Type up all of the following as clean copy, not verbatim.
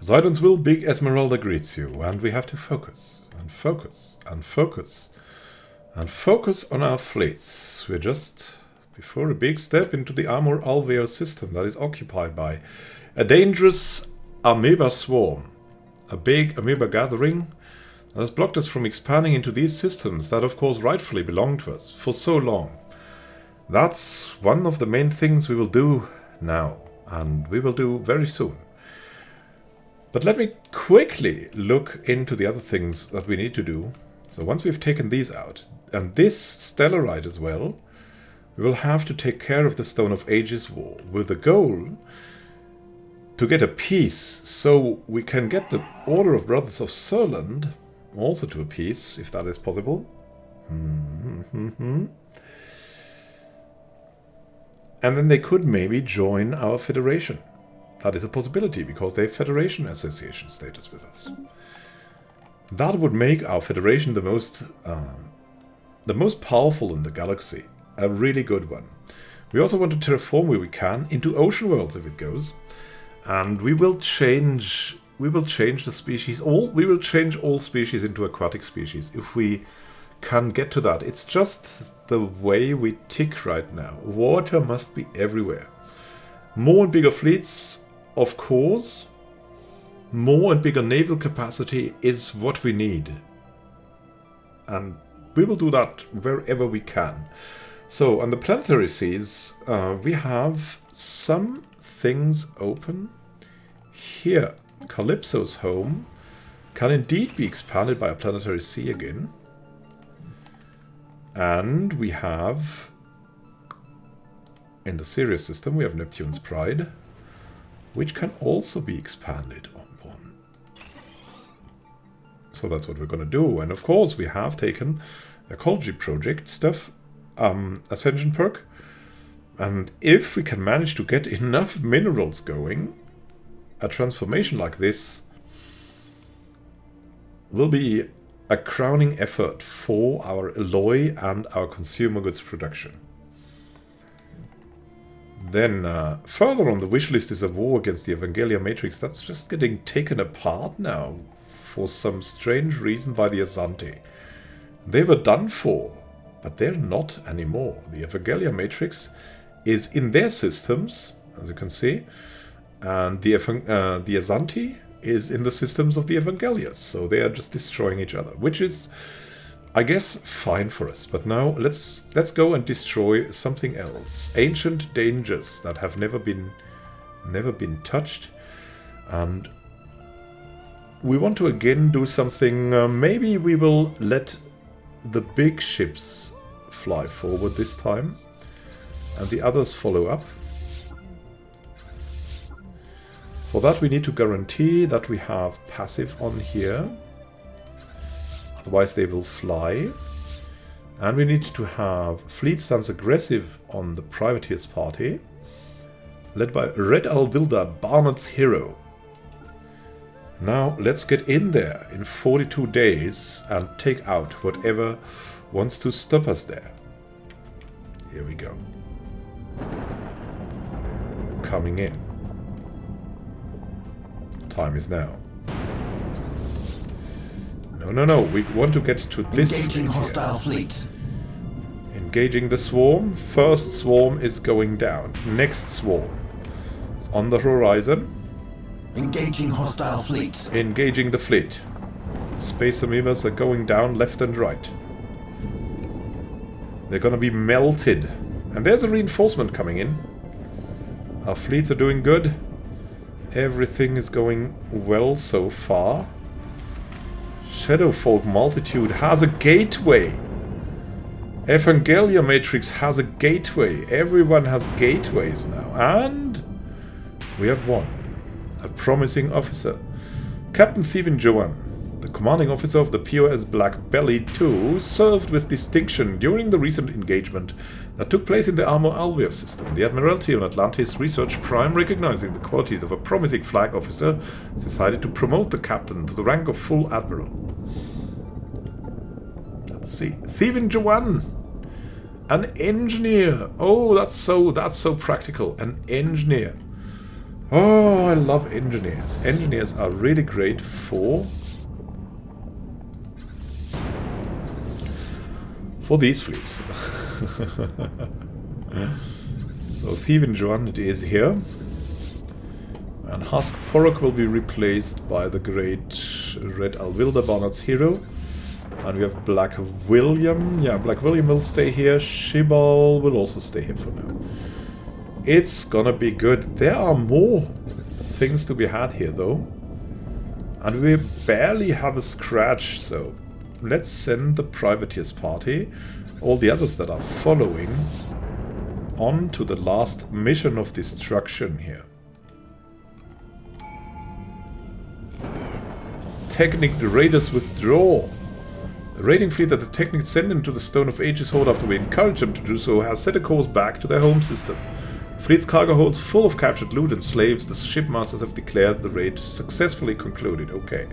Poseidon's will, big Esmeralda greets you, and we have to focus, and focus, and focus, and focus on our fleets. We're just before a big step into the Armor Alvear system that is occupied by a dangerous amoeba swarm, a big amoeba gathering that has blocked us from expanding into these systems that of course rightfully belong to us for so long. That's one of the main things we will do now, and we will do very soon. But let me quickly look into the other things that we need to do. So once we've taken these out, and this stellarite as well, we will have to take care of the Stone of Ages War, with the goal to get a peace, so we can get the Order of Brothers of Surland also to a peace, if that is possible. And then they could maybe join our federation. That is a possibility, because they have Federation Association status with us. That would make our Federation the most powerful in the galaxy. A really good one. We also want to terraform where we can into ocean worlds if it goes. And we will change the species. We will change all species into aquatic species if we can get to that. It's just the way we tick right now. Water must be everywhere. More and bigger fleets, of course. More and bigger naval capacity is what we need. And we will do that wherever we can. So, on the planetary seas, we have some things open. Here, Calypso's home can indeed be expanded by a planetary sea again. And we have, in the Sirius system, we have Neptune's Pride, which can also be expanded upon. So that's what we're going to do. And of course, we have taken Ecology Project stuff, Ascension perk. And if we can manage to get enough minerals going, a transformation like this will be a crowning effort for our alloy and our consumer goods production. Then further on the wish list is a war against the Evangelia Matrix that's just getting taken apart now for some strange reason by the Azanti. They were done for, but they're not anymore. The Evangelia Matrix is in their systems, as you can see, and the Azanti is in the systems of the Evangelias, so they are just destroying each other, which is, I guess, fine for us. But now let's go and destroy something else. Ancient dangers that have never been touched, and we want to again do something. Maybe we will let the big ships fly forward this time, and the others follow up. For that we need to guarantee that we have passive on here, otherwise they will fly. And we need to have fleet stance aggressive on the privateers party, led by Red Alvilda, Barnard's hero. Now let's get in there in 42 days and take out whatever wants to stop us there. Here we go. Coming in. Time is now. No. We want to get to this Engaging hostile fleet. Engaging the swarm. First swarm is going down. Next swarm is on the horizon. Engaging hostile fleet. Engaging the fleet. Space amoebas are going down left and right. They're gonna be melted. And there's a reinforcement coming in. Our fleets are doing good. Everything is going well so far. Shadowfolk Multitude has a gateway. Evangelia Matrix has a gateway. Everyone has gateways now. And we have one. A promising officer. Captain Steven Joan, the commanding officer of the POS Black Belly 2, served with distinction during the recent engagement that took place in the Armor Alvear system. The Admiralty on Atlantis Research Prime, recognizing the qualities of a promising flag officer, decided to promote the captain to the rank of full admiral. Let's see. Steven Joan, an engineer. Oh, that's so practical. An engineer. Oh, I love engineers. Engineers are really great for these fleets. So Thieving Juan it is here. And Husk Porok will be replaced by the great Red Alvilda Barnard's hero. And we have Black William. Yeah, Black William will stay here. Shibal will also stay here for now. It's gonna be good. There are more things to be had here though. And we barely have a scratch, so let's send the Privateers party, all the others that are following, on to the last mission of destruction here. Technic Raiders withdraw. The raiding fleet that the Technics sent into the Stone of Ages hold after we encouraged them to do so has set a course back to their home system. The fleet's cargo holds full of captured loot and slaves. The shipmasters have declared the raid successfully concluded. Okay.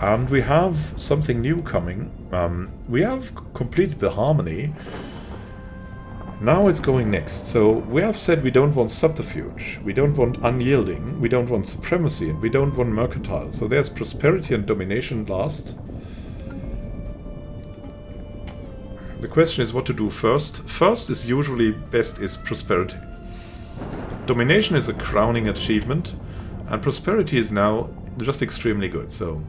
And we have something new coming. We have completed the Harmony. Now it's going next. So we have said we don't want subterfuge, we don't want unyielding, we don't want supremacy, and we don't want mercantile. So there's prosperity and domination last. The question is what to do first. First is usually best is prosperity. Domination is a crowning achievement, and prosperity is now just extremely good. So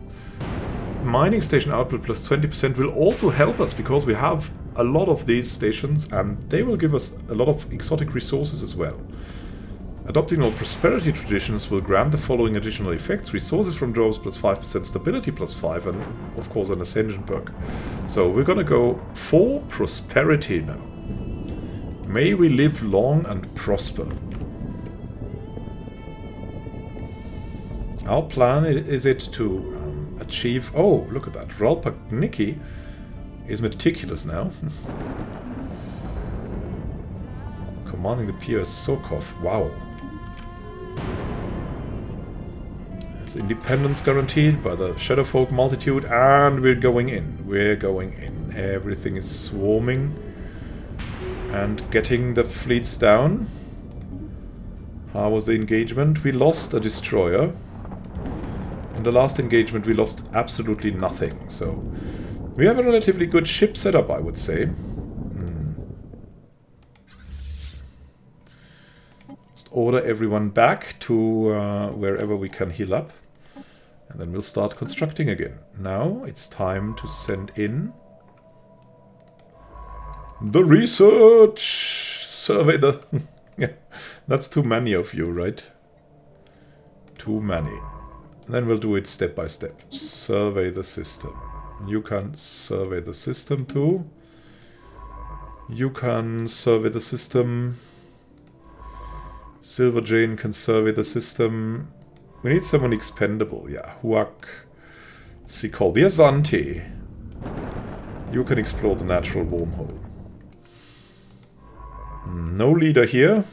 mining station output plus 20% will also help us because we have a lot of these stations and they will give us a lot of exotic resources as well. Adopting all prosperity traditions will grant the following additional effects: resources from droves plus 5%, stability plus 5, and of course an ascension perk. So we're gonna go for prosperity now. May we live long and prosper. Our plan is it to achieve... Oh, look at that. Ralpagnicki is meticulous now. Commanding the POS Sokov. Wow. There's independence guaranteed by the Shadowfolk multitude, and we're going in. We're going in. Everything is swarming and getting the fleets down. How was the engagement? We lost a destroyer. In the last engagement we lost absolutely nothing, so we have a relatively good ship setup, I would say. Just order everyone back to wherever we can heal up, and then we'll start constructing again. Now it's time to send in the research survey. Yeah, that's too many of you, right? Too many. And then we'll do it step by step. Survey the system. You can survey the system too. You can survey the system. Silver Jane can survey the system. We need someone expendable. Yeah, Huak. Sikol. The Azanti. You can explore the natural wormhole. No leader here.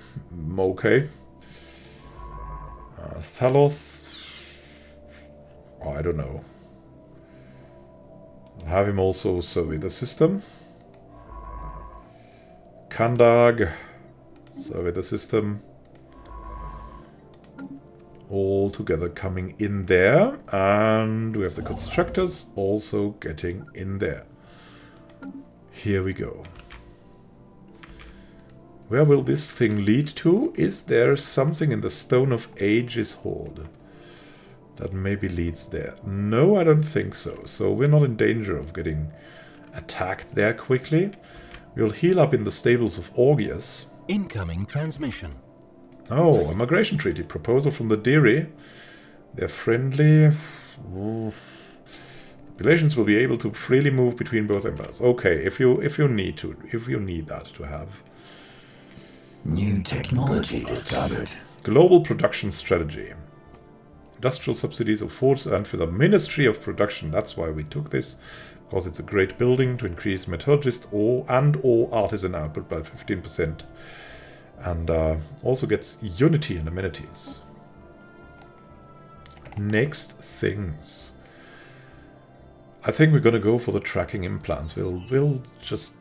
Okay. Thaloth. Oh, I don't know. Have him also survey the system. Kandag. Survey the system. All together coming in there. And we have the constructors also getting in there. Here we go. Where will this thing lead to? Is there something in the Stone of Ages hoard that maybe leads there? No, I don't think so. So we're not in danger of getting attacked there quickly. We'll heal up in the stables of Augeas. Incoming transmission. Oh, a migration treaty. Proposal from the Diri. They're friendly. Populations will be able to freely move between both empires. Okay, if you need that to have. New technology discovered. Global production strategy. Industrial subsidies of force and for the Ministry of Production. That's why we took this, because it's a great building to increase metallurgist or artisan output by 15%, and also gets unity and amenities. Next things. I think we're gonna go for the tracking implants. We'll just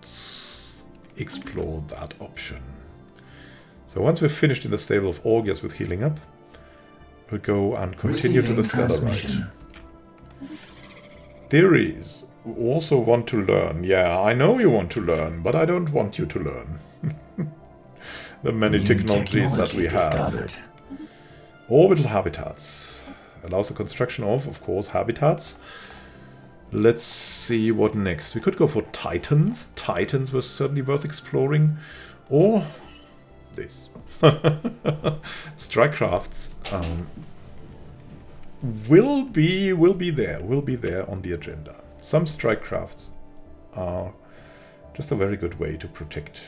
explore that option. So once we're finished in the stable of Augeas with healing up, We'll go and continue to the Receiving Stellarite. transmission. Theories also want to learn. Yeah, I know you want to learn, but I don't want you to learn. The many New technologies that we have. discovered. Orbital habitats. Allows the construction of course, habitats. Let's see what next. We could go for Titans. Titans were certainly worth exploring. Or this. Strike crafts will be there on the agenda. Some strike crafts are just a very good way to protect.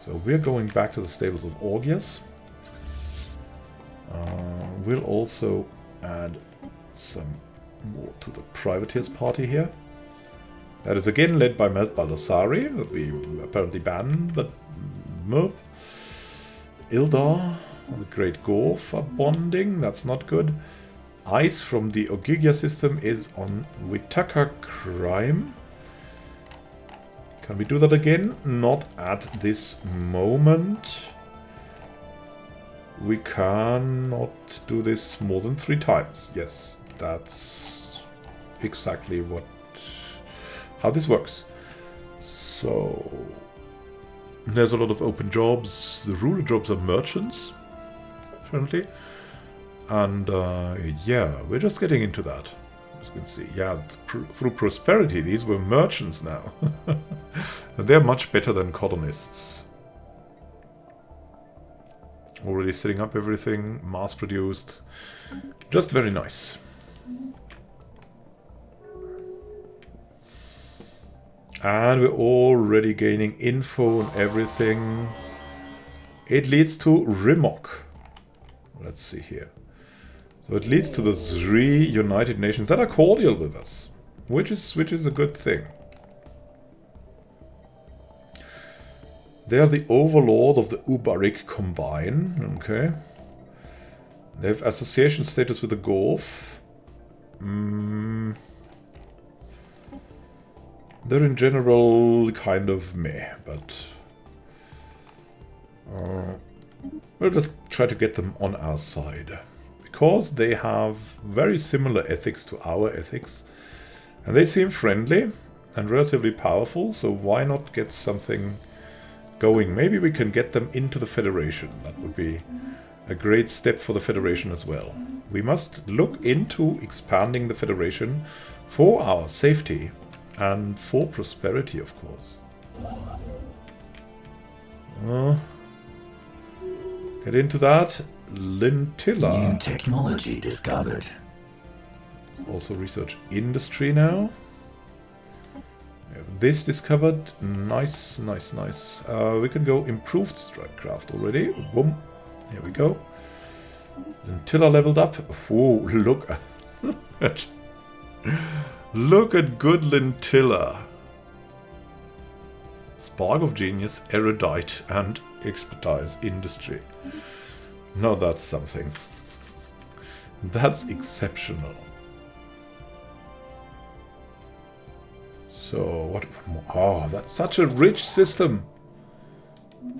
So we're going back to the stables of Augias. We'll also add some more to the privateers party here. That is again led by Melt Baldessari, that we apparently banned, but Merp. Ildar, the Great Gorf are bonding, that's not good. Ice from the Ogygia system is on Witaka Crime. Can we do that again? Not at this moment. We cannot do this more than 3 times. Yes, that's exactly how this works. So there's a lot of open jobs. The ruler jobs are merchants, apparently. And yeah, we're just getting into that. As you can see, yeah, through prosperity, these were merchants now. And they're much better than colonists. Already setting up everything, mass-produced. Just very nice. And we're already gaining info on everything. It leads to Rimok. Let's see here. So it leads to the 3 United Nations that are cordial with us, which is a good thing. They are the overlord of the Ubaric Combine. Okay. They have association status with the Gorf. They're in general kind of meh, but we'll just try to get them on our side. Because they have very similar ethics to our ethics. And they seem friendly and relatively powerful, so why not get something going? Maybe we can get them into the Federation. That would be a great step for the Federation as well. We must look into expanding the Federation for our safety and for prosperity, of course. Get into that. Lintilla. New technology discovered. Also research industry now. We have this discovered. Nice, nice, nice. We can go improved strike craft already. Boom. Here we go. Lintilla leveled up. Whoa, look at look at good Lintilla. Spark of genius, erudite, and expertise industry. Now that's something. That's exceptional. So what? Oh, that's such a rich system.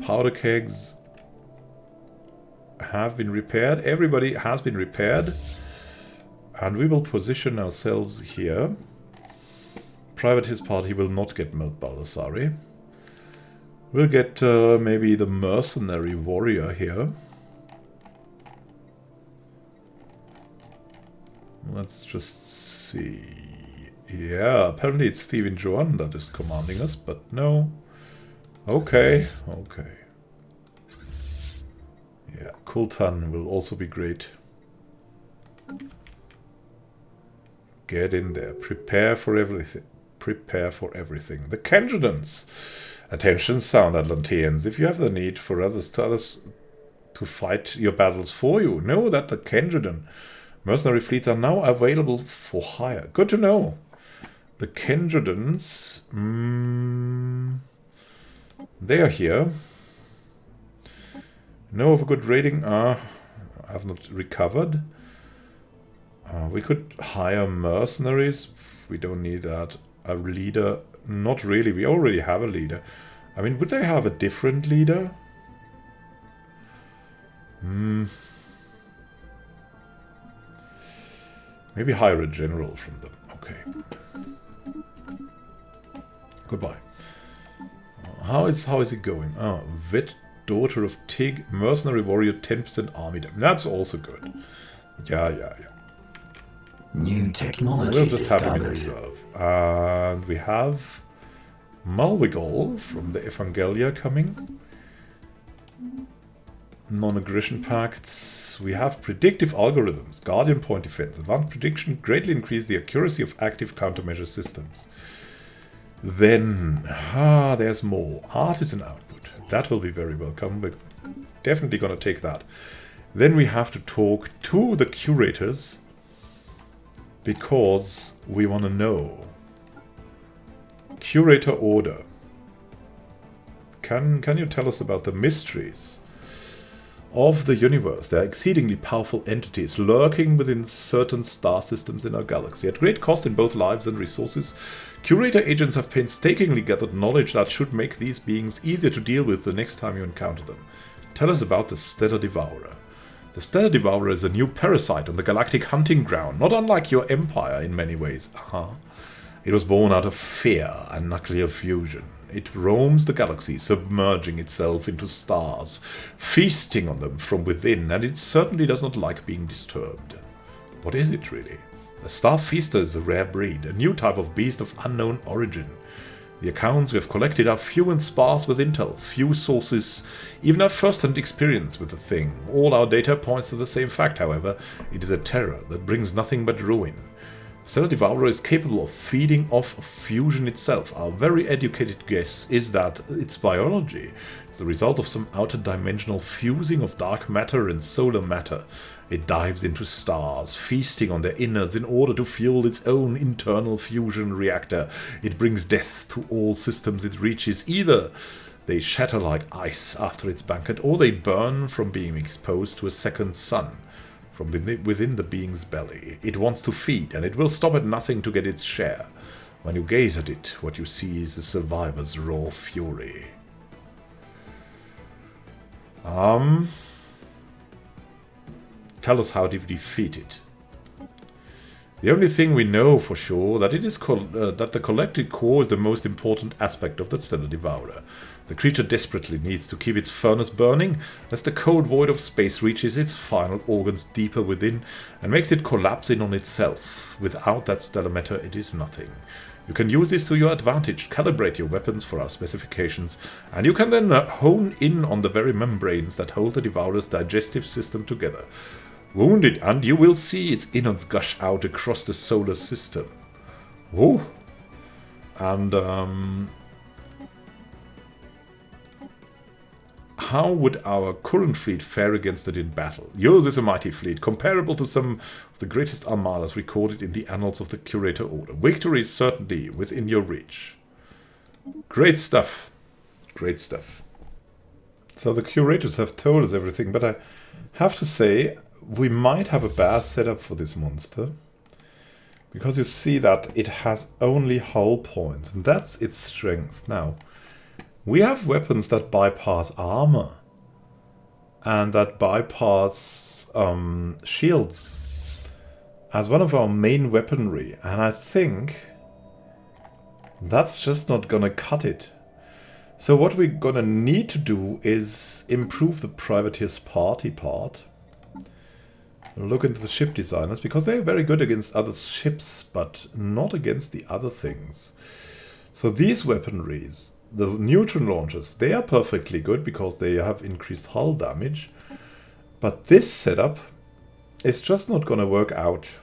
Powder kegs have been repaired. Everybody has been repaired. And we will position ourselves here. Privateers party will not get Melt Baldessari. We'll get maybe the mercenary warrior here. Let's just see. Yeah, apparently it's Steven Joan that is commanding us, but no. Okay, okay. Yeah, Kultan will also be great. Get in there. Prepare for everything. Prepare for everything. The Kendridans. Attention, sound Atlanteans. If you have the need for others to fight your battles for you, know that the Kendridan mercenary fleets are now available for hire. Good to know. The Kendridans, they are here. Know of a good rating? I have not recovered. We could hire mercenaries. We don't need that. A leader? Not really. We already have a leader. I mean, would they have a different leader? Maybe hire a general from them. Okay. Goodbye. How is it going? Oh, Vet, daughter of Tig, mercenary warrior, 10% army damage. That's also good. Yeah. New technology We'll just have him in discovered. reserve. And we have Malwigol from the Evangelia coming. Non-aggression pacts. We have predictive algorithms, guardian point defense. Advanced prediction greatly increase the accuracy of active countermeasure systems. Then, there's more. Artisan output. That will be very welcome. We're definitely going to take that. Then we have to talk to the curators because we want to know. Curator order. Can you tell us about the mysteries of the universe? They are exceedingly powerful entities lurking within certain star systems in our galaxy. At great cost in both lives and resources, Curator agents have painstakingly gathered knowledge that should make these beings easier to deal with the next time you encounter them. Tell us about the Stellar Devourer. The Stellar Devourer is a new parasite on the galactic hunting ground, not unlike your empire in many ways. It was born out of fear and nuclear fusion. It roams the galaxy, submerging itself into stars, feasting on them from within, and it certainly does not like being disturbed. What is it, really? A star feaster is a rare breed, a new type of beast of unknown origin. The accounts we have collected are few and sparse with intel. Few sources even have first-hand experience with the thing. All our data points to the same fact, however. It is a terror that brings nothing but ruin. Stellar Devourer is capable of feeding off fusion itself. Our very educated guess is that its biology is the result of some outer dimensional fusing of dark matter and solar matter. It dives into stars, feasting on their innards in order to fuel its own internal fusion reactor. It brings death to all systems it reaches. Either they shatter like ice after its banquet, or they burn from being exposed to a second sun from within the being's belly. It wants to feed, and it will stop at nothing to get its share. When you gaze at it, what you see is the survivor's raw fury. Tell us how to defeat it. The only thing we know for sure that it is that the collected core is the most important aspect of the Stellar Devourer. The creature desperately needs to keep its furnace burning, as the cold void of space reaches its final organs deeper within and makes it collapse in on itself. Without that stellar matter, it is nothing. You can use this to your advantage, calibrate your weapons for our specifications, and you can then hone in on the very membranes that hold the Devourer's digestive system together. Wound it, and you will see its innards gush out across the solar system. Oh! And, how would our current fleet fare against it in battle? Yours is a mighty fleet, comparable to some of the greatest armadas recorded in the annals of the Curator Order. Victory is certainly within your reach. Great stuff. Great stuff. So the Curators have told us everything, but I have to say, we might have a bad setup for this monster. Because you see that it has only hull points, and that's its strength. Now, we have weapons that bypass armor and that bypass shields as one of our main weaponry, and I think that's just not gonna cut it. So what we're gonna need to do is improve the privateer's party part. Look into the ship designers, because they're very good against other ships, but not against the other things. So these weaponries, the neutron launchers, they are perfectly good because they have increased hull damage. But this setup is just not going to work out.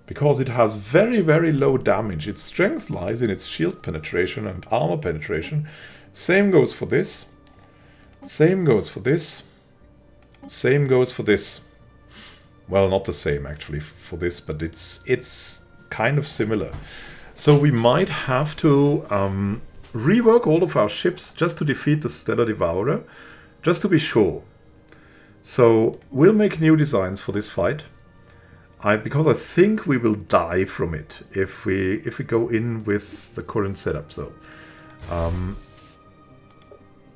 Because it has very, very low damage. Its strength lies in its shield penetration and armor penetration. Same goes for this. Same goes for this. Same goes for this. Well, not the same actually for this, but it's kind of similar. So we might have to rework all of our ships just to defeat the Stellar Devourer, just to be sure. So we'll make new designs for this fight, because I think we will die from it if we go in with the current setup. So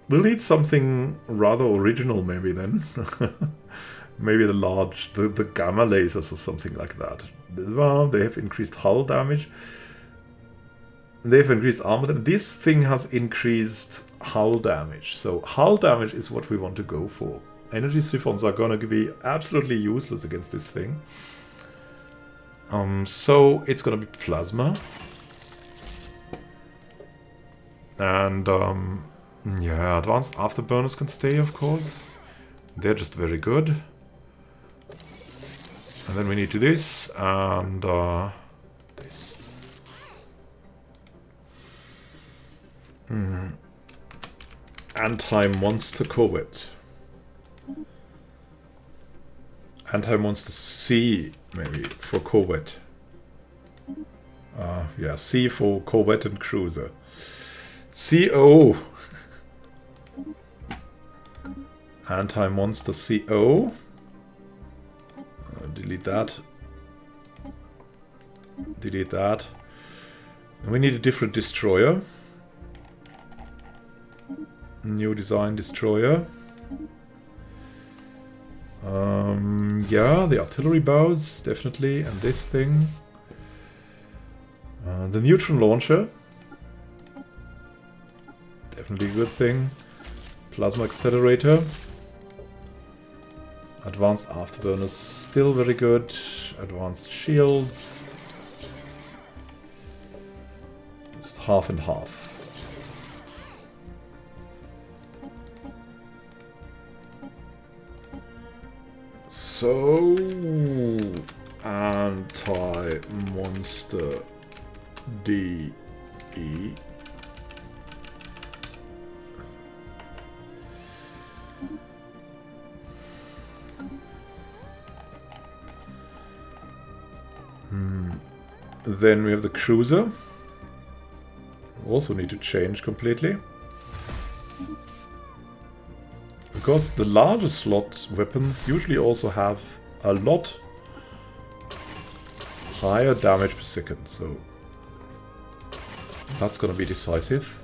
we'll need something rather original maybe then. Maybe the gamma lasers or something like that. Well, they have increased hull damage. They've increased armor damage. This thing has increased hull damage. So hull damage is what we want to go for. Energy siphons are gonna be absolutely useless against this thing. So it's gonna be plasma. And yeah, advanced afterburners can stay, of course. They're just very good. And then we need to do this and this. Anti-monster corvette. Anti-monster C, maybe, for corvette. Yeah, C for corvette and cruiser. CO. Anti-monster CO. Delete that. Delete that. And we need a different destroyer. New design destroyer. Yeah, the artillery bows, definitely. And this thing. The neutron launcher. Definitely a good thing. Plasma accelerator. Advanced afterburners, still very good. Advanced shields. Just half and half. So, anti-monster DE. Then we have the cruiser. Also need to change completely. Because the larger slot weapons usually also have a lot higher damage per second, so that's gonna be decisive.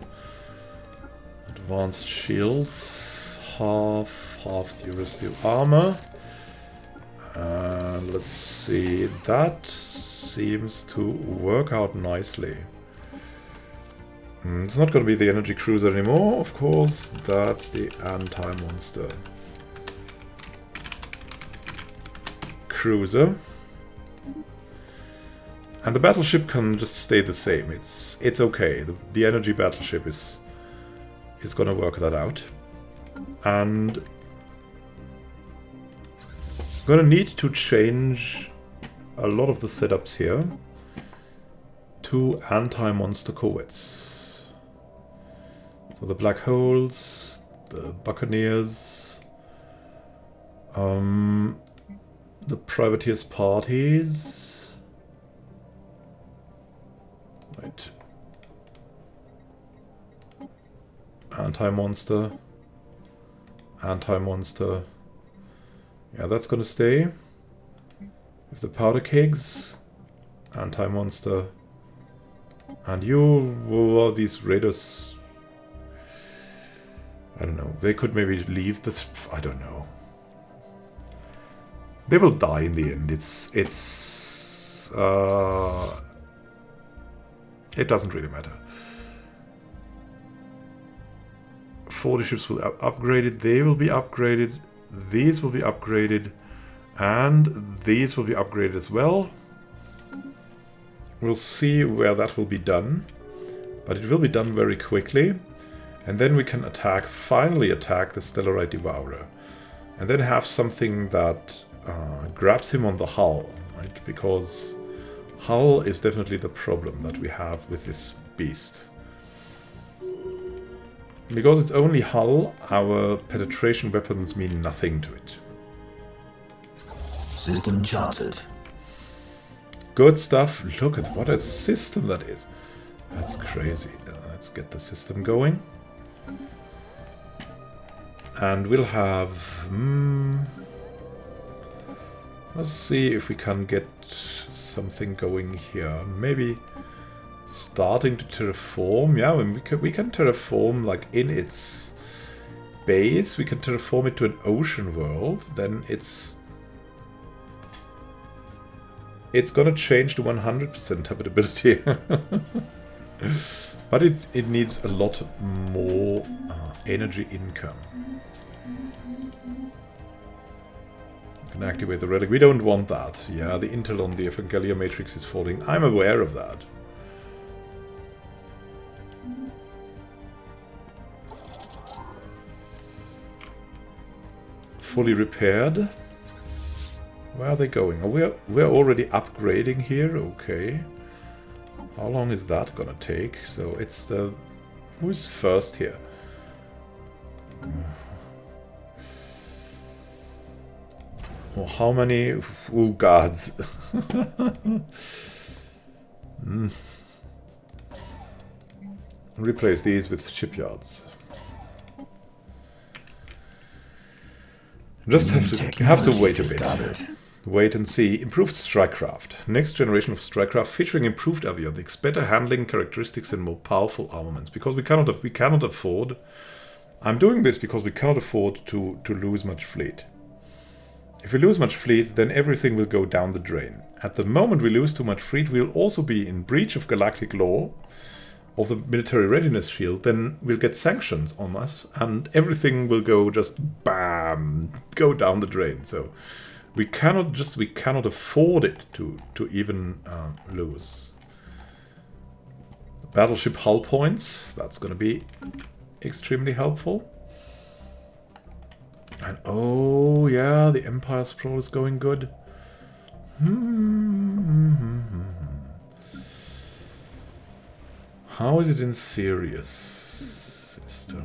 Advanced shields, half durasteel armor. And let's see, that seems to work out nicely. It's not going to be the energy cruiser anymore, of course. That's the anti-monster cruiser. And the battleship can just stay the same. It's okay. The energy battleship is going to work that out. And I'm going to need to change a lot of the setups here to anti-monster corvettes. So the black holes, the buccaneers, the privateers parties. Right. Anti-monster. Anti-monster. Yeah, that's gonna stay. With the powder kegs. Anti-monster. And you, these raiders, I don't know. They could maybe leave the... I don't know. They will die in the end. It doesn't really matter. 40 ships will be upgraded. They will be upgraded. These will be upgraded. And these will be upgraded as well. We'll see where that will be done. But it will be done very quickly. And then we can finally attack the Stellarite Devourer. And then have something that grabs him on the hull, right? Because hull is definitely the problem that we have with this beast. Because it's only hull, our penetration weapons mean nothing to it. System charted. Good stuff. Look at what a system that is. That's crazy. Let's get the system going. And we'll have... let's see if we can get something going here. Maybe starting to terraform. Yeah, we can terraform like in its base. We can terraform it to an ocean world. Then it's it's gonna change to 100% habitability. But it needs a lot more energy income. Can activate the relic. We don't want that. Yeah, the intel on the Evangelion matrix is falling. I'm aware of that. Fully repaired. Where are they going? Oh, we're already upgrading here. Okay. How long is that gonna take? So it's the... Who's first here? Oh, how many? Oh, gods. Replace these with shipyards. Just have to wait a bit. Wait and see. Improved strikecraft. Next generation of strikecraft featuring improved avionics, better handling characteristics and more powerful armaments. Because we cannot afford... I'm doing this because we cannot afford to lose much fleet. If we lose much fleet, then everything will go down the drain. At the moment we lose too much fleet, we'll also be in breach of galactic law, of the military readiness shield, then we'll get sanctions on us, and everything will go just BAM! Go down the drain. So we cannot afford it to even lose. Battleship hull points, that's going to be extremely helpful. And oh yeah, the Empire Sprawl is going good. How is it in Sirius system?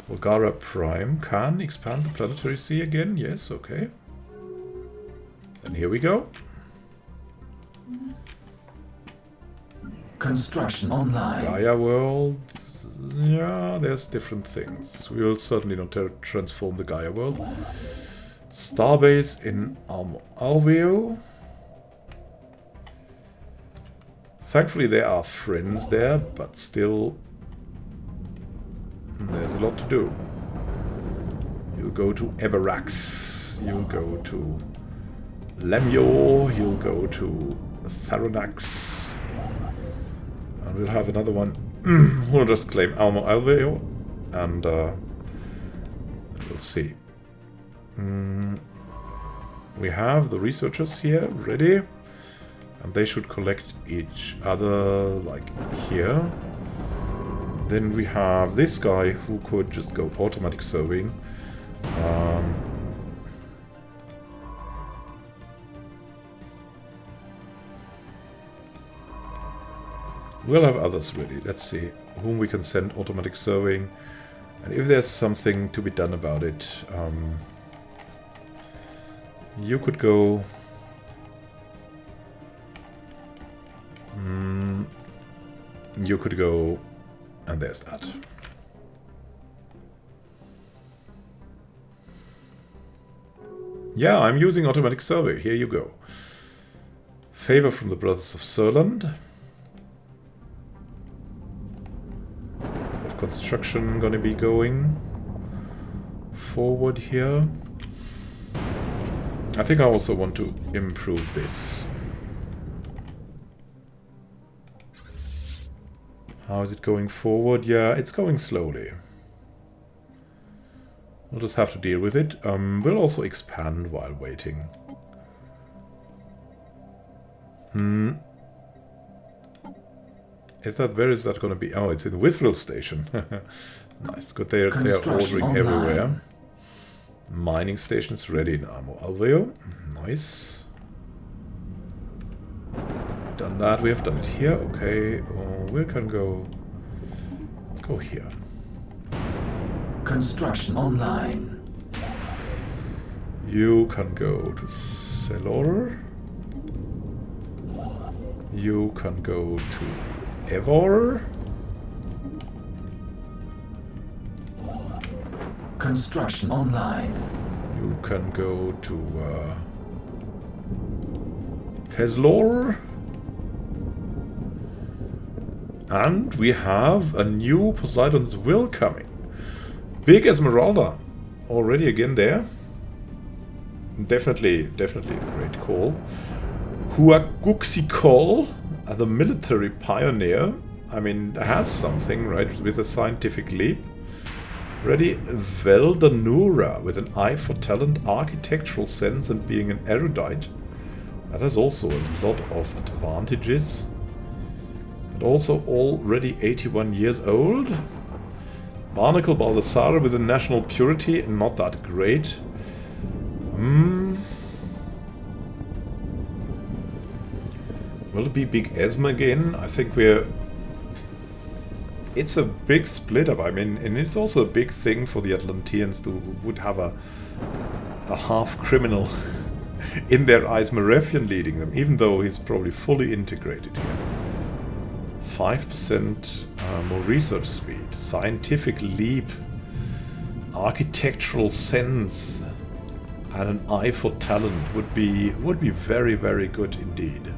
Bulgaria Prime can expand the planetary sea again. Yes, okay. Then here we go. Construction online. Gaia World. Yeah, there's different things. We will certainly not transform the Gaia World. Starbase in Alveo. Thankfully there are friends there, but still there's a lot to do. You'll go to Eberax, you'll go to Lemio, you'll go to Tharanax, and we'll have another one. We'll just claim Almo Alveo, and we'll see. We have the researchers here ready. And they should collect each other, like here. Then we have this guy who could just go automatic surveying. We'll have others ready. Let's see whom we can send automatic surveying. And if there's something to be done about it, you could go... you could go, and there's that. Yeah, I'm using automatic survey. Here you go. Favor from the Brothers of Surland. Of construction gonna be going forward here. I think I also want to improve this. How is it going forward? Yeah, it's going slowly. We'll just have to deal with it. We'll also expand while waiting. Where is that going to be? Oh, it's in the Withril Station. Nice. Good, they're ordering online. Everywhere. Mining stations ready in Amo Alveo. Nice. Done that. We have done it here. Okay. We can go... Let's go here. Construction online. You can go to Celor. You can go to Evor. Construction online. You can go to Peslor. And we have a new Poseidon's Will coming. Big Esmeralda. Already again there. Definitely a great call. Huaguxicol, the military pioneer, I mean, has something, right, with a scientific leap. Ready, Veldanura, with an eye for talent, architectural sense, and being an erudite. That has also a lot of advantages. But also already 81 years old. Barnacle Baldassare with a national purity, not that great. Will it be Big Esma again? I think it's a big split up, I mean, and it's also a big thing for the Atlanteans to would have a half criminal in their eyes, Merefian leading them, even though he's probably fully integrated here. 5% more research speed, scientific leap, architectural sense, and an eye for talent would be very, very good indeed.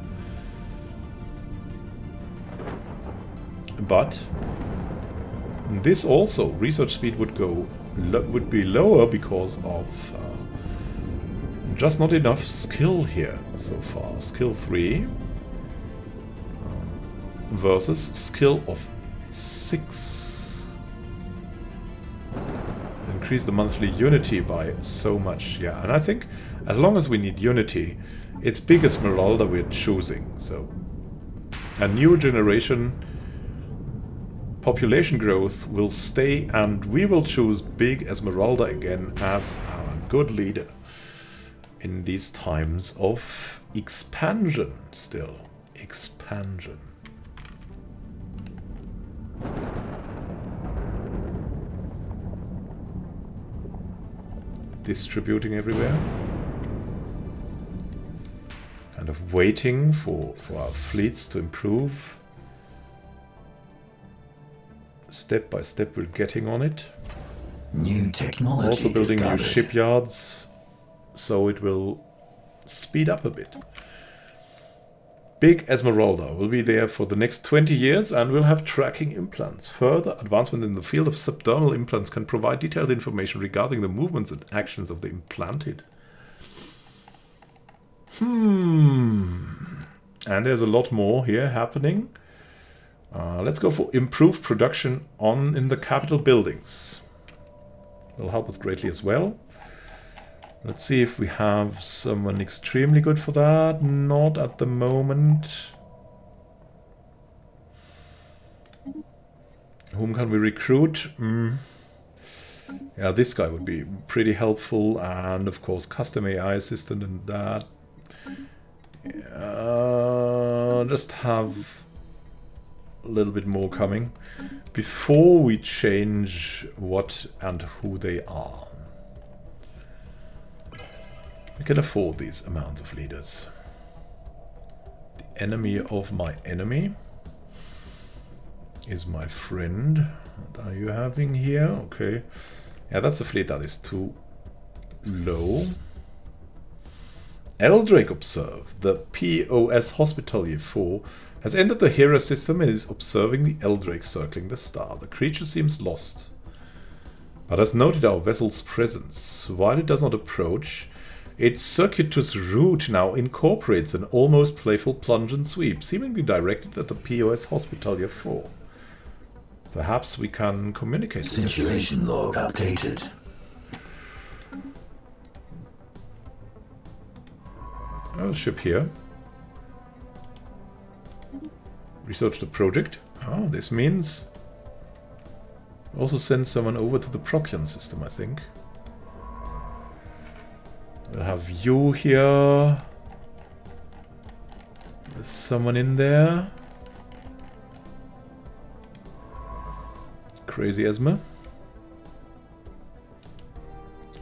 But this also, research speed would be lower because of just not enough skill here so far. Skill 3 versus skill of 6. Increase the monthly unity by so much, yeah. And I think as long as we need unity, it's Big Esmeralda we're choosing. So a new generation population growth will stay, and we will choose Big Esmeralda again as our good leader in these times of expansion still. Expansion. Distributing everywhere. Kind of waiting for our fleets to improve. Step by step we're getting on it. New technology Also building discovered. new shipyards, so it will speed up a bit. Big Esmeralda will be there for the next 20 years and will have tracking implants. Further advancement in the field of subdermal implants can provide detailed information regarding the movements and actions of the implanted. And there's a lot more here happening. Let's go for improved production in the capital buildings. Will help us greatly as well. Let's see if we have someone extremely good for that. Not at the moment. Whom can we recruit? Yeah, this guy would be pretty helpful. And of course, custom AI assistant and that. Just have a little bit more coming before we change what and who they are. We can afford these amounts of leaders. The enemy of my enemy is my friend. What are you having here? Okay. Yeah, that's a fleet that is too low. Eldrake observed. The POS Hospitalier 4 has entered the Hera system and is observing the Eldrake circling the star. The creature seems lost, but has noted our vessel's presence. While it does not approach, its circuitous route now incorporates an almost playful plunge and sweep, seemingly directed at the POS Hospitalier 4. Perhaps we can communicate. Situation log updated. A ship here. Research the project. Oh, this means also send someone over to the Procyon system, I think. We'll have you here. There's someone in there. Crazy Esma.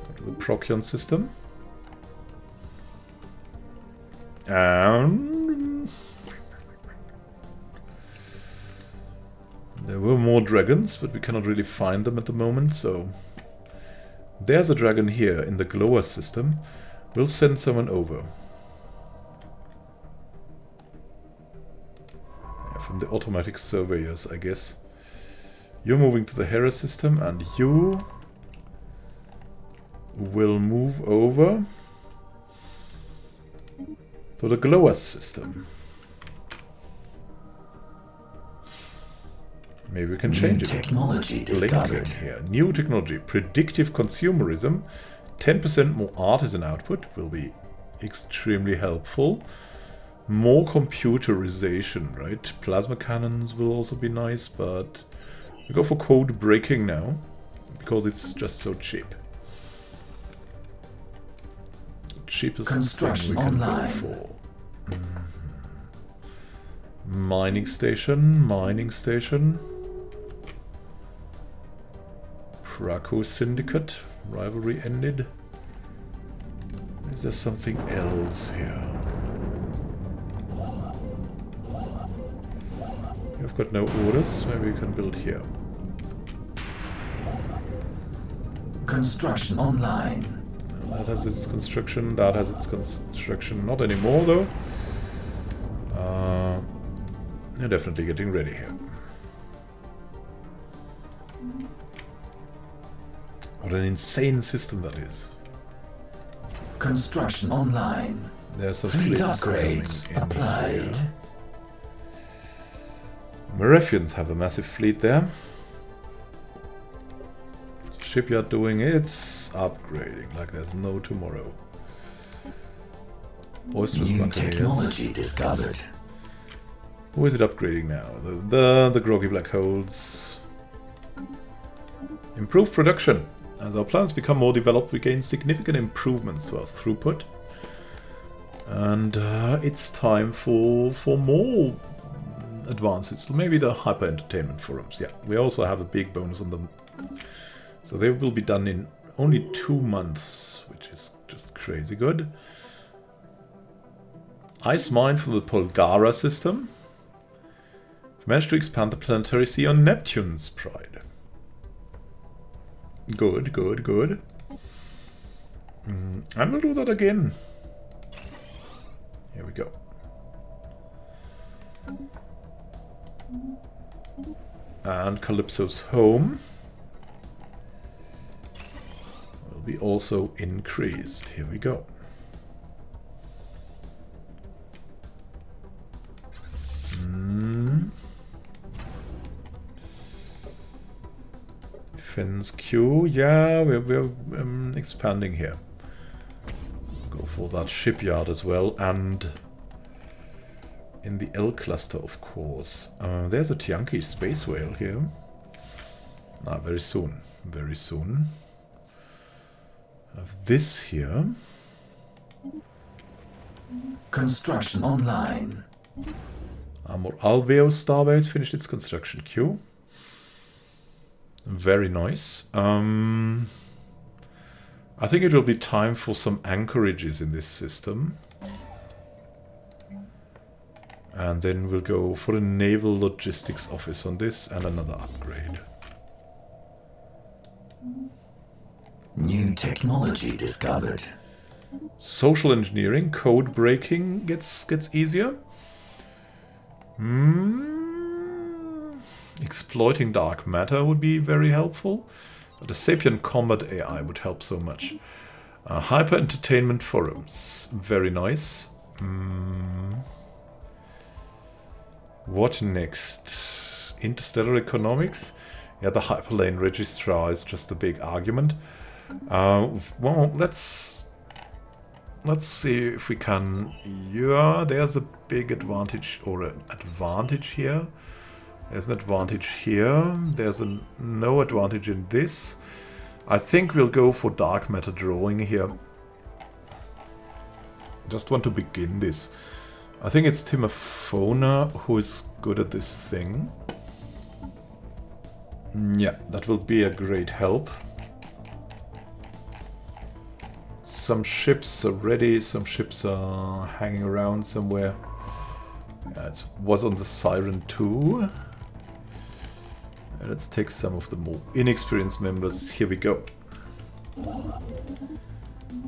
Go to the Procyon system. And there were more dragons, but we cannot really find them at the moment, so there's a dragon here in the Glower system. We'll send someone over. Yeah, from the automatic surveyors, I guess. You're moving to the Hera system, and you will move over. For the glower system. Maybe we can change it. Technology Linking discovered. here. New technology. Predictive consumerism. 10% more artisan output will be extremely helpful. More computerization, right? Plasma cannons will also be nice, but we go for code breaking now because it's just so cheap. Cheapest Construction thing we can online. go for. Mining station, mining station. Praco Syndicate. Rivalry ended. Is there something else here? We've got no orders. Maybe we can build here. Construction online. That has its construction. That has its construction. Not anymore, though. They're definitely getting ready here. What an insane system that is. Construction online. There's some Fleet fleets upgrades coming in applied. here. Marauders have a massive fleet there. Shipyard doing its upgrading like there's no tomorrow. Boisterous New Buccaneers. technology discovered. Who is it upgrading now? The groggy black holes. Improved production. As our plants become more developed, we gain significant improvements to our throughput. And it's time for more advances. Maybe the hyper entertainment forums. Yeah, we also have a big bonus on them. So they will be done in only 2 months, which is just crazy good. Ice mine for the Polgara system. We've managed to expand the planetary sea on Neptune's pride. Good, good, good. And we'll do that again. Here we go. And Calypso's home will be also increased. Here we go. Fens Q, yeah, we're expanding here. Go for that shipyard as well, and in the L cluster, of course. There's a Tianki space whale here. Very soon, very soon. Have this here. Construction online. Amor Alveo Starbase finished its construction queue. Very nice. I think it will be time for some anchorages in this system. And then we'll go for a naval logistics office on this and another upgrade. New technology discovered. Social engineering, code breaking gets easier. Exploiting dark matter would be very helpful. But the sapient combat AI would help so much. Hyper entertainment forums, very nice. What next? Interstellar economics? Yeah, the hyperlane registrar is just a big argument. Well, let's see if we can. Yeah, there's a big advantage or an advantage here. There's an advantage here. There's no advantage in this. I think we'll go for dark matter drawing here. Just want to begin this. I think it's Timophona who is good at this thing. Yeah, that will be a great help. Some ships are ready, some ships are hanging around somewhere. Yeah, it was on the Siren too. Let's take some of the more inexperienced members. Here we go.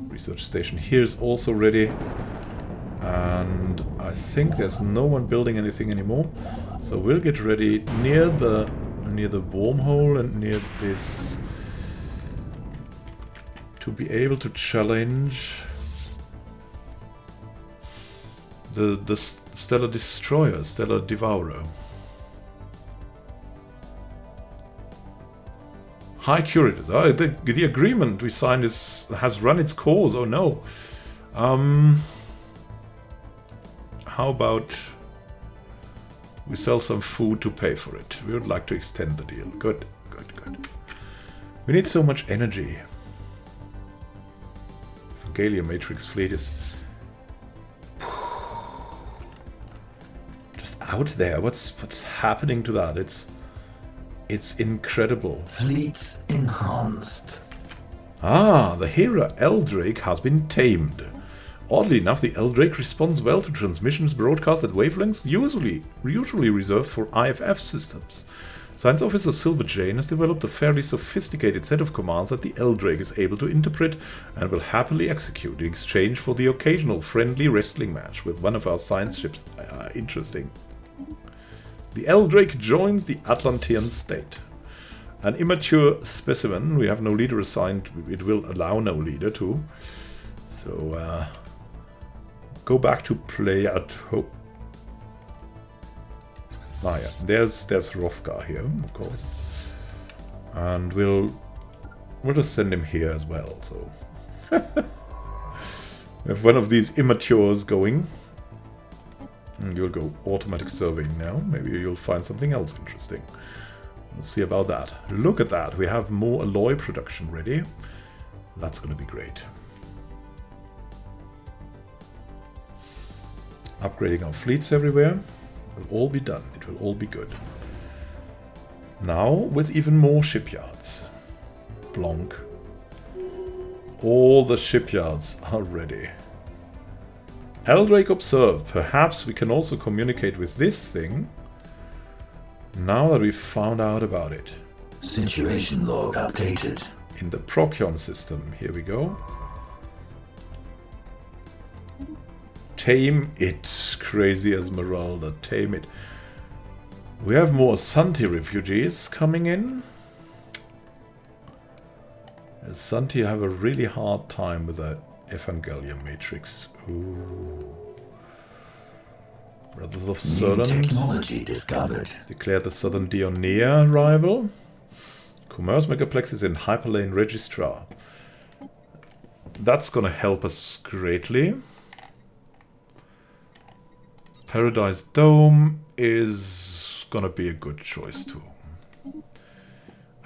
Research station here is also ready. And I think there's no one building anything anymore. So we'll get ready near the wormhole and near this to be able to challenge The Stellar Destroyer, Stellar Devourer. High Curators. Oh, the agreement we signed has run its course. Oh no. How about we sell some food to pay for it? We would like to extend the deal. Good, good, good. We need so much energy. Galia Matrix fleet is just out there. What's happening to that? It's incredible. Fleets enhanced. Ah, the Hera Eldrake has been tamed. Oddly enough, the Eldrake responds well to transmissions broadcast at wavelengths usually reserved for IFF systems. Science Officer Silver Jane has developed a fairly sophisticated set of commands that the Eldrake is able to interpret and will happily execute in exchange for the occasional friendly wrestling match with one of our science ships. Interesting. The Eldrake joins the Atlantean state. An immature specimen, we have no leader assigned, it will allow no leader to. So, go back to play at home. Ah yeah, there's Hrothgar here, of course. And we'll just send him here as well, so. We have one of these immatures going. And you'll go automatic surveying now. Maybe you'll find something else interesting. We'll see about that. Look at that, we have more alloy production ready. That's gonna be great. Upgrading our fleets everywhere. It will all be done. It will all be good. Now, with even more shipyards. Blanc. All the shipyards are ready. Eldrake observed. Perhaps we can also communicate with this thing. Now that we've found out about it. Situation log updated. In the Procyon system. Here we go. Tame it, crazy Esmeralda, tame it. We have more Santi refugees coming in. Santi have a really hard time with that Evangelion Matrix. Ooh. Brothers of Southern. Technology discovered. Declared the Southern Dionea rival. Commerce Megaplex is in Hyperlane Registrar. That's gonna help us greatly. Paradise Dome is gonna be a good choice too.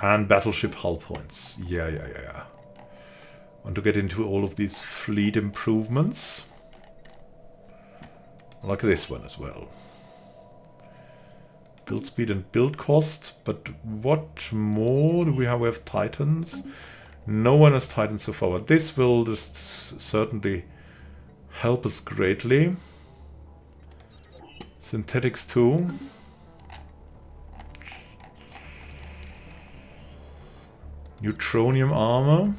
And Battleship Hull points. Yeah. Want to get into all of these fleet improvements. Like this one as well. Build speed and build cost. But what more do we have? We have Titans. No one has Titans so far. But this will just certainly help us greatly. Synthetics too. Neutronium armor.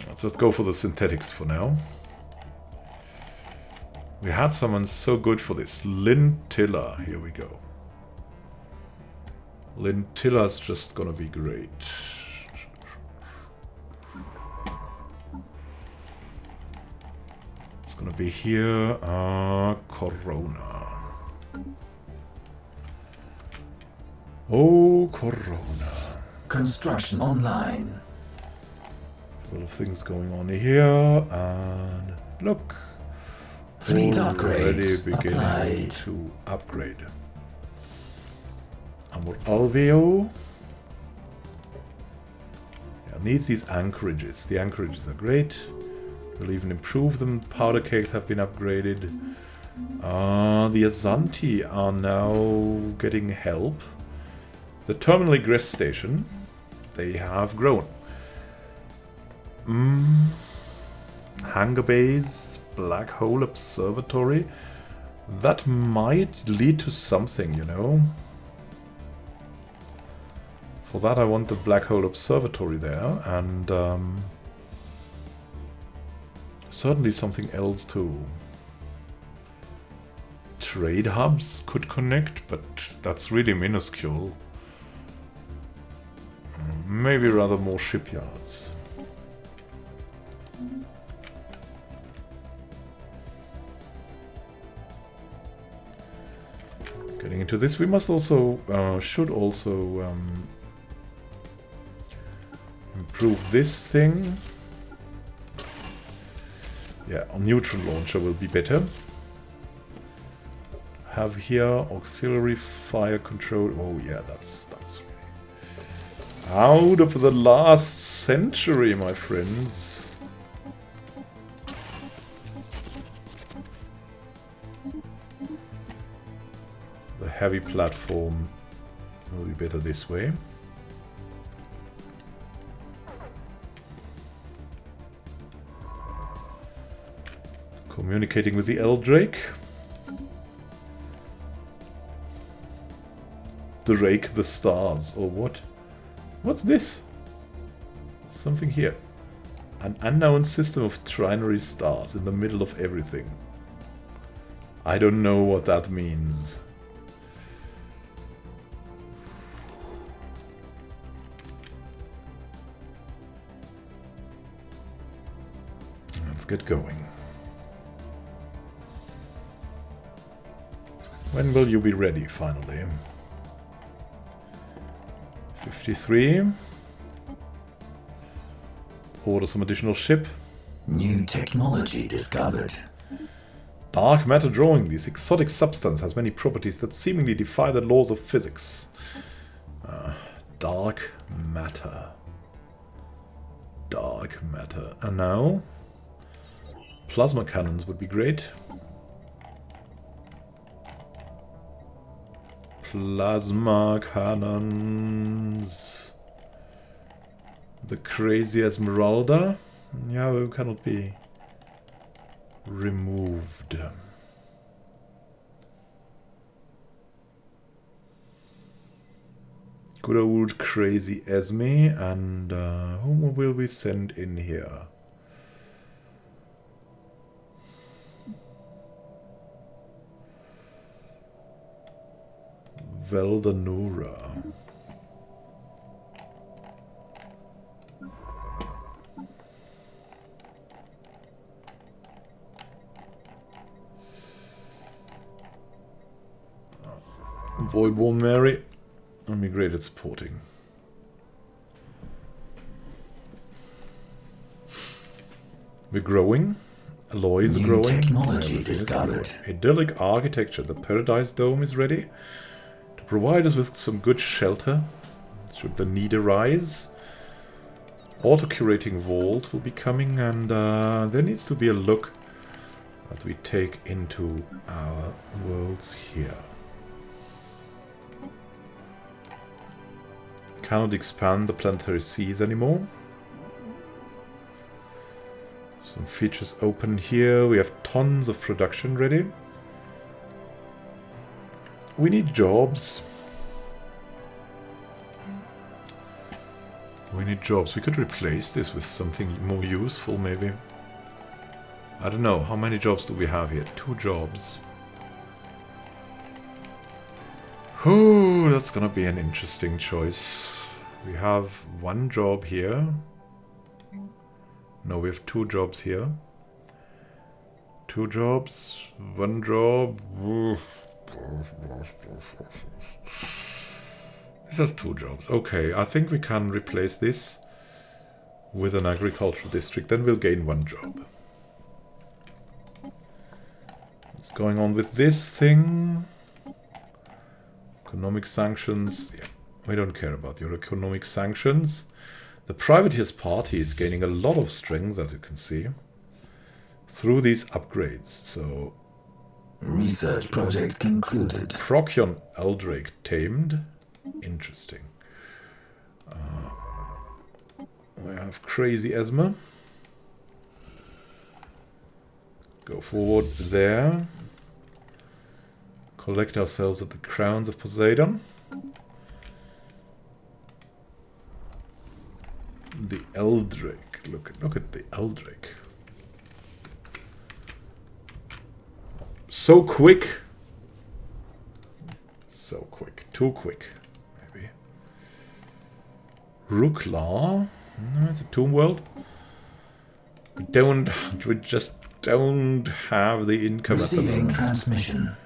Let's just go for the synthetics for now. We had someone so good for this. Lintilla. Here we go. Lintilla's just gonna be great. Gonna be here. Corona. Oh, Corona. Construction online. Full of things going on here, and look. Fleet already upgrades beginning applied. to upgrade. Amor Alveo. Yeah, needs these anchorages. The anchorages are great. We'll even improve them. Powder kegs have been upgraded. The Azanti are now getting help. The terminal egress station, they have grown. Hangar bays, black hole observatory. That might lead to something, you know. For that I want the black hole observatory there, and certainly something else too. Trade hubs could connect, but that's really minuscule. Maybe rather more shipyards. looking to this. We must also, should also improve this thing. Yeah, a neutron launcher will be better. Have here auxiliary fire control. Oh yeah, that's really out of the last century, my friends. The heavy platform will be better this way. Communicating with the Eldrake. Drake the stars, or what? What's this? Something here. An unknown system of trinary stars in the middle of everything. I don't know what that means. Let's get going. When will you be ready, finally? 53. Order some additional ship. New technology discovered. Dark matter drawing. This exotic substance has many properties that seemingly defy the laws of physics. Dark matter. Dark matter. And now? Plasma cannons would be great. Plasma cannons. The crazy Esmeralda. Yeah, we cannot be removed. Good old crazy Esme. And whom will we send in here? Veldanura. Voidborn Mary. I'm great at supporting. We're growing. Alloys are growing. Technology discovered. Idyllic architecture. The Paradise Dome is ready to provide us with some good shelter should the need arise. Auto-curating vault will be coming, and there needs to be a look that we take into our worlds here. Cannot expand the planetary seas anymore. Some features open here. We have tons of production ready. We need jobs. We need jobs. We could replace this with something more useful, maybe. I don't know. How many jobs do we have here? 2 jobs. Oh, that's gonna be an interesting choice. We have 1 job here. No, we have 2 jobs here. 2 jobs, 1 job. This has 2 jobs. Okay, I think we can replace this with an agricultural district. Then we'll gain 1 job. What's going on with this thing? Economic sanctions. Yeah, we don't care about your economic sanctions. The privateers party is gaining a lot of strength, as you can see, through these upgrades. So, Research project concluded. Procyon Eldrake tamed. Interesting. We have crazy Esma. Go forward there. Collect ourselves at the crowns of Poseidon. The Eldrake. Look at the Eldrake. So quick. So quick. Too quick, maybe. Rukla. No, it's a tomb world. We just don't have the income at the Receiving moment. transmission.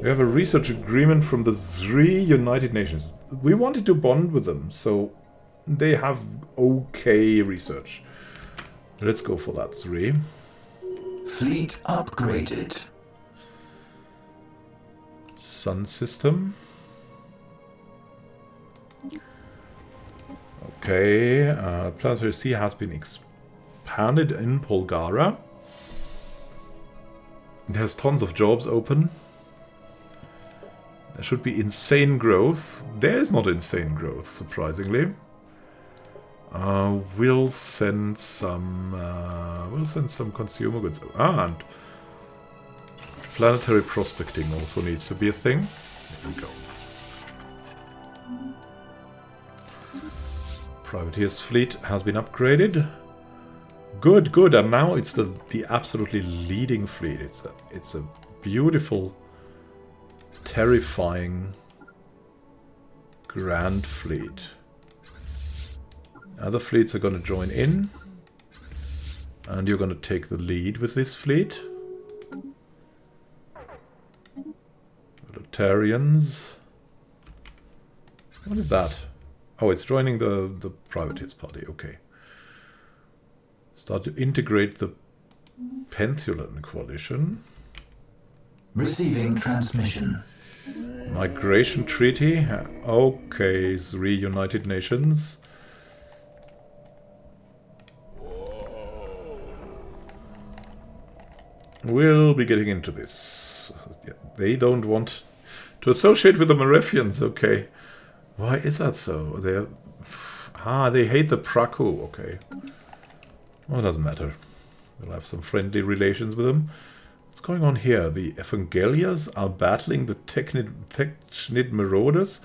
We have a research agreement from the 3 United Nations. We wanted to bond with them, so they have okay research. Let's go for that 3. Fleet upgraded. Sun system. Okay, Planetary Sea has been expanded in Polgara. It has tons of jobs open. There should be insane growth. There is not insane growth, surprisingly. We'll send some consumer goods. And planetary prospecting also needs to be a thing. There we go. Privateer's fleet has been upgraded. Good, good, and now it's the absolutely leading fleet. It's a beautiful, terrifying, grand fleet. Other fleets are going to join in, and you're going to take the lead with this fleet. Egalitarians. What is that? Oh, it's joining the privateers party. Okay. Start to integrate the Penthelan coalition. Receiving transmission. Migration treaty. Okay, 3 United Nations. We'll be getting into this. They don't want to associate with the Marefians. Okay. Why is that so? They hate the Praku. Okay. Well, it doesn't matter. We'll have some friendly relations with them. What's going on here? The Evangelias are battling the Technid Marauders.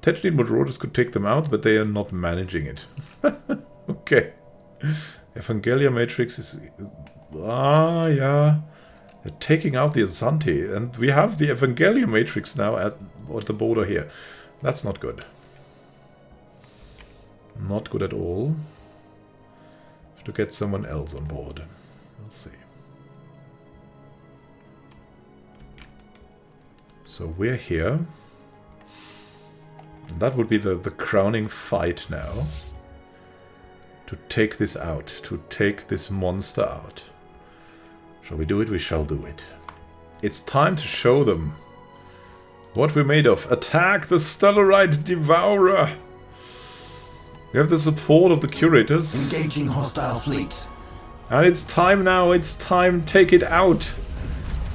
Technid Marauders could take them out, but they are not managing it. Okay. Evangelia Matrix is... yeah. They're taking out the Azanti, and we have the Evangelia Matrix now at the border here. That's not good. Not good at all. Have to get someone else on board. We'll see. So we're here. And that would be the crowning fight now. To take this out. To take this monster out. Shall we do it? We shall do it. It's time to show them what we're made of. Attack the Stellarite Devourer! We have the support of the curators. Engaging hostile fleets. And it's time now, it's time. Take it out.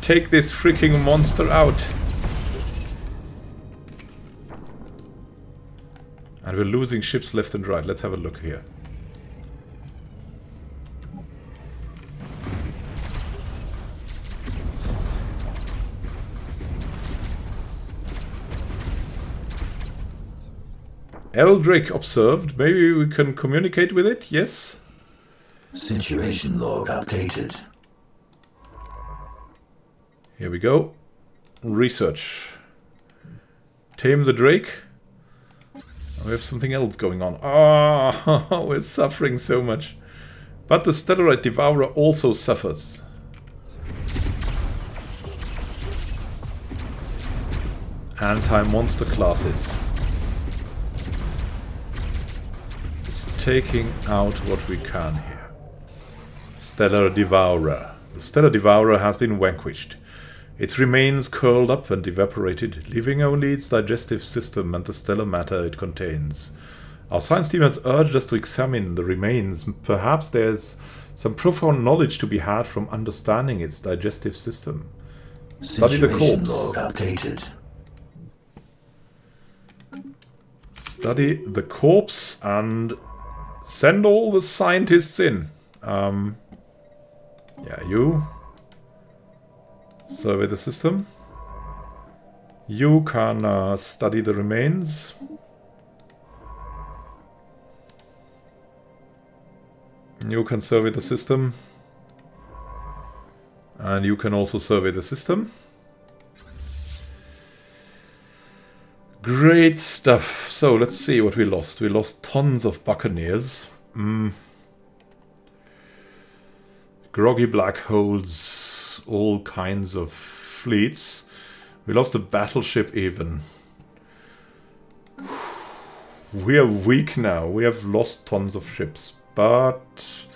Take this freaking monster out. And we're losing ships left and right. Let's have a look here. Eldrick observed. Maybe we can communicate with it? Yes? Situation log updated. Here we go. Research. Tame the Drake. We have something else going on. Ah, we're suffering so much. But the Stellarite Devourer also suffers. Anti-monster classes. Taking out what we can here. Stellar Devourer. The Stellar Devourer has been vanquished. Its remains curled up and evaporated, leaving only its digestive system and the stellar matter it contains. Our science team has urged us to examine the remains. Perhaps there's some profound knowledge to be had from understanding its digestive system. Study the corpse. Log updated. Study the corpse and send all the scientists in. Yeah, you. Survey the system. You can study the remains. You can survey the system. And you can also survey the system. Great stuff. So let's see what we lost. We lost tons of buccaneers. Groggy black holes, all kinds of fleets. We lost a battleship even. We are weak now. We have lost tons of ships. But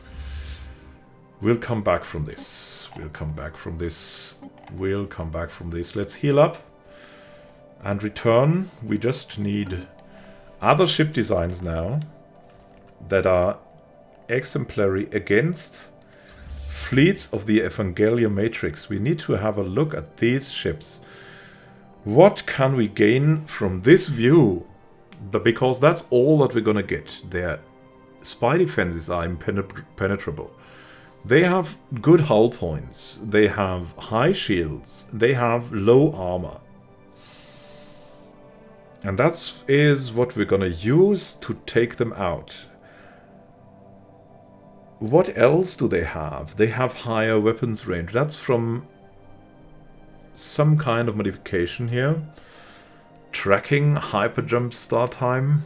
we'll come back from this. We'll come back from this. We'll come back from this. Let's heal up and return. We just need other ship designs now that are exemplary against fleets of the Evangelion Matrix. We need to have a look at these ships. What can we gain from this view? Because that's all that we're gonna get. Their spy defenses are impenetrable. They have good hull points. They have high shields. They have low armor. And that is what we're gonna use to take them out. What else do they have? They have higher weapons range. That's from some kind of modification here. Tracking, hyperjump start time.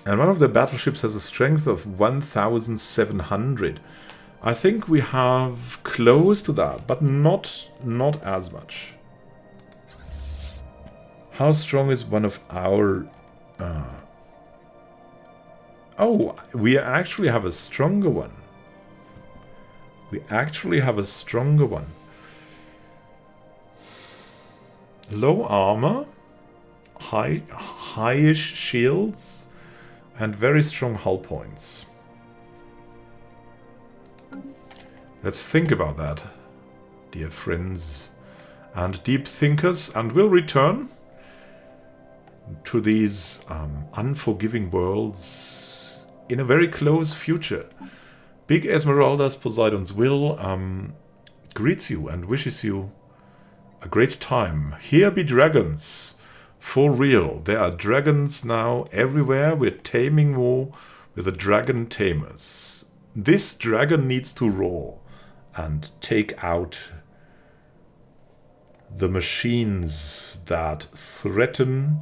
And one of the battleships has a strength of 1,700. I think we have close to that, but not as much. How strong is one of our... Oh, we actually have a stronger one. We actually have a stronger one. Low armor, high-ish shields, and very strong hull points. Let's think about that, dear friends and deep thinkers, and we'll return to these unforgiving worlds in a very close future. Big Esmeralda's Poseidon's Will greets you and wishes you a great time. Here be dragons. For real. There are dragons now everywhere. We're taming more with the dragon tamers. This dragon needs to roar and take out the machines that threaten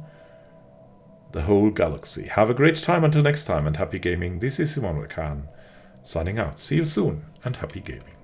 the whole galaxy. Have a great time until next time and happy gaming. This is Immanuel Khan signing out. See you soon and happy gaming.